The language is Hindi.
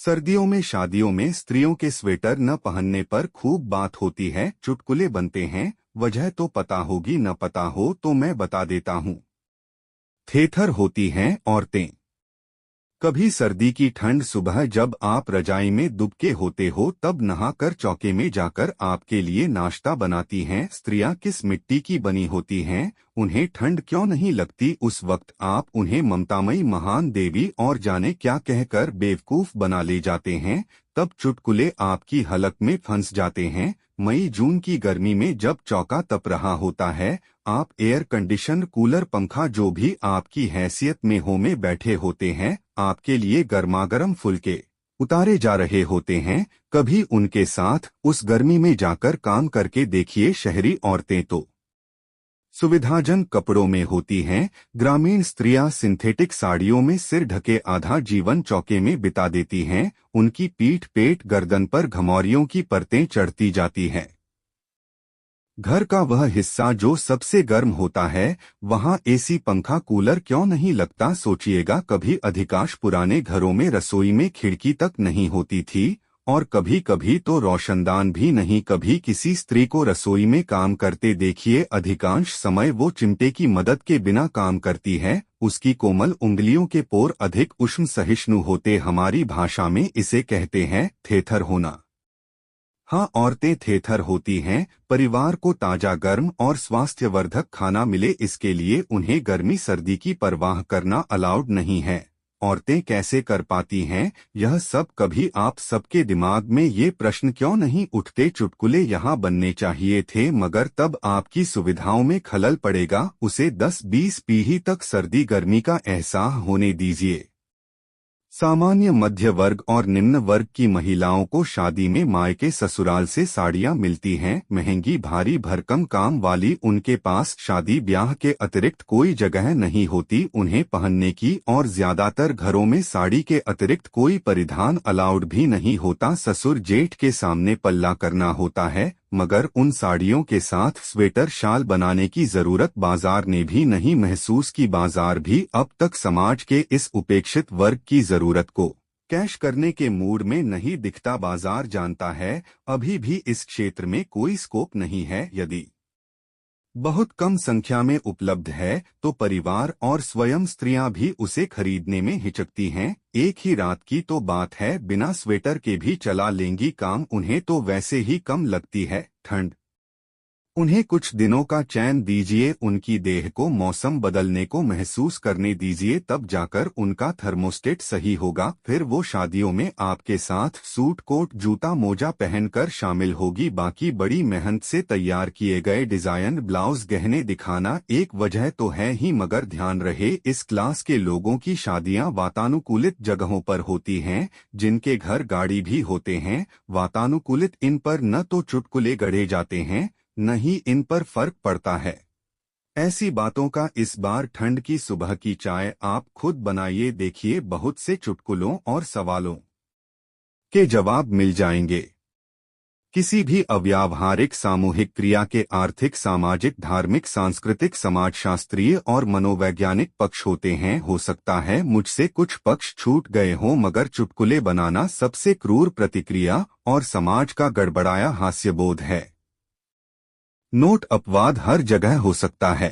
सर्दियों में शादियों में स्त्रियों के स्वेटर न पहनने पर खूब बात होती है, चुटकुले बनते हैं। वजह तो पता होगी, न पता हो तो मैं बता देता हूँ। थेथर होती हैं औरतें। कभी सर्दी की ठंड सुबह जब आप रजाई में दुबके होते हो तब नहाकर चौके में जाकर आपके लिए नाश्ता बनाती हैं। स्त्रियां किस मिट्टी की बनी होती हैं, उन्हें ठंड क्यों नहीं लगती? उस वक्त आप उन्हें ममतामयी महान देवी और जाने क्या कहकर बेवकूफ बना ले जाते हैं। तब चुटकुले आपकी हलक में फंस जाते हैं। मई जून की गर्मी में जब चौका तप रहा होता है, आप एयर कंडीशन कूलर पंखा जो भी आपकी हैसियत में हो में बैठे होते हैं, आपके लिए गर्मागर्म फुलके उतारे जा रहे होते हैं। कभी उनके साथ उस गर्मी में जाकर काम करके देखिए। शहरी औरतें तो सुविधाजनक कपड़ों में होती हैं, ग्रामीण स्त्रियां सिंथेटिक साड़ियों में सिर ढके आधा जीवन चौके में बिता देती हैं। उनकी पीठ पेट गर्दन पर घमौरियों की परतें चढ़ती जाती हैं। घर का वह हिस्सा जो सबसे गर्म होता है, वहां एसी पंखा कूलर क्यों नहीं लगता? सोचिएगा। कभी अधिकांश पुराने घरों में रसोई में खिड़की तक नहीं होती थी, और कभी कभी तो रोशनदान भी नहीं। कभी किसी स्त्री को रसोई में काम करते देखिए, अधिकांश समय वो चिमटे की मदद के बिना काम करती है। उसकी कोमल उंगलियों के पोर अधिक उष्ण सहिष्णु होते। हमारी भाषा में इसे कहते हैं थेथर होना। हाँ, औरतें थेथर होती हैं। परिवार को ताजा, गर्म और स्वास्थ्यवर्धक खाना मिले, इसके लिए उन्हें गर्मी सर्दी की परवाह करना अलाउड नहीं है। औरतें कैसे कर पाती हैं यह सब? कभी आप सबके दिमाग में ये प्रश्न क्यों नहीं उठते? चुटकुले यहाँ बनने चाहिए थे, मगर तब आपकी सुविधाओं में खलल पड़ेगा। उसे 10-20 पीढ़ी तक सर्दी गर्मी का एहसास होने दीजिए। सामान्य मध्य वर्ग और निम्न वर्ग की महिलाओं को शादी में मायके ससुराल से साड़ियां मिलती हैं, महंगी भारी भरकम काम वाली। उनके पास शादी ब्याह के अतिरिक्त कोई जगह नहीं होती उन्हें पहनने की, और ज्यादातर घरों में साड़ी के अतिरिक्त कोई परिधान अलाउड भी नहीं होता। ससुर जेठ के सामने पल्ला करना होता है, मगर उन साड़ियों के साथ स्वेटर शाल बनाने की जरूरत बाजार ने भी नहीं महसूस की। बाजार भी अब तक समाज के इस उपेक्षित वर्ग की जरूरत को कैश करने के मूड में नहीं दिखता। बाजार जानता है अभी भी इस क्षेत्र में कोई स्कोप नहीं है। यदि बहुत कम संख्या में उपलब्ध है तो परिवार और स्वयं स्त्रियां भी उसे खरीदने में हिचकती हैं। एक ही रात की तो बात है, बिना स्वेटर के भी चला लेंगी काम। उन्हें तो वैसे ही कम लगती है ठंड। उन्हें कुछ दिनों का चैन दीजिए, उनकी देह को मौसम बदलने को महसूस करने दीजिए, तब जाकर उनका थर्मोस्टेट सही होगा। फिर वो शादियों में आपके साथ सूट कोट जूता मोजा पहनकर शामिल होगी। बाकी बड़ी मेहनत से तैयार किए गए डिजाइन ब्लाउज गहने दिखाना एक वजह तो है ही, मगर ध्यान रहे इस क्लास के लोगों की शादियां वातानुकूलित जगहों पर होती हैं, जिनके घर गाड़ी भी होते हैं। वातानुकूलित इन पर न तो चुटकुले गढ़े जाते हैं, नहीं इन पर फर्क पड़ता है। ऐसी बातों का इस बार ठंड की सुबह की चाय आप खुद बनाइए, देखिए बहुत से चुटकुलों और सवालों के जवाब मिल जाएंगे। किसी भी अव्यावहारिक सामूहिक क्रिया के आर्थिक, सामाजिक, धार्मिक, सांस्कृतिक, समाजशास्त्रीय और मनोवैज्ञानिक पक्ष होते हैं। हो सकता है मुझसे कुछ पक्ष छूट गए हों, मगर चुटकुले बनाना सबसे क्रूर प्रतिक्रिया और समाज का गड़बड़ाया हास्यबोध है। नोट: अपवाद हर जगह हो सकता है।